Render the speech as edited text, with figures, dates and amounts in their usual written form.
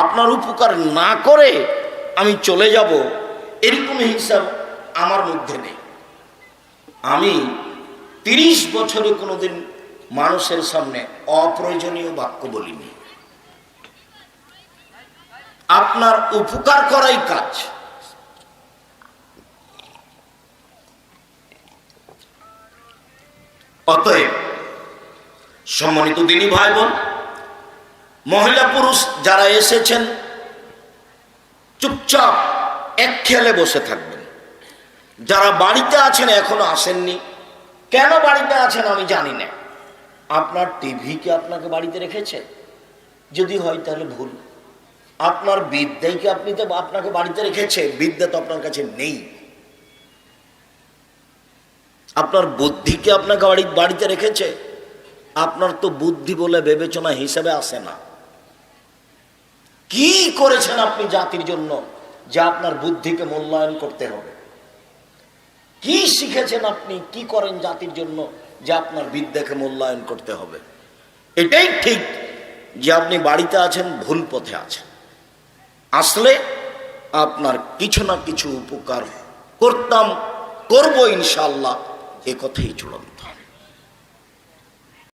আপনার উপকার না করে আমি চলে যাব, এরকম হিসাব আমার মধ্যে নেই। আমি 30 বছরে কোনোদিন মানুষের সামনে অপ্রয়োজনীয় বাক্য বলিনি। আপনার উপকার করাই কাজ। অতএব সম্মানিত দিনী ভাই বোন, মহিলা পুরুষ যারা এসেছেন চুপচাপ এক খেয়ালে বসে থাকবেন। যারা বাড়িতে আছেন এখনো আসেননি, কেন বাড়িতে আছেন আমি জানি না। আপনার টিভি কি আপনাকে বাড়িতে রেখেছে? যদি হয় তাহলে ভুল। আপনার বিদ্যাই কি আপনাকে বাড়িতে রেখেছে? বিদ্যা তো আপনার কাছে নেই। আপনার বুদ্ধি কি আপনাকে বাড়িতে রেখেছে? আপনার তো বুদ্ধি বলে বিবেচনা হিসেবে আসে না। কি করেছেন আপনি জাতির জন্য যে আপনার বুদ্ধিকে মূল্যায়ন করতে হবে? কি শিখেছেন আপনি, কি করেন জাতির জন্য যে আপনার বিদ্যাকে মূল্যায়ন করতে হবে? এটাই ঠিক যে আপনি বাড়িতে আছেন, ভুল পথে আছেন। আসলে আপনার কিছু না কিছু উপকার করতাম, করবো ইনশাআল্লাহ, এ কথাই চূড়ান্ত।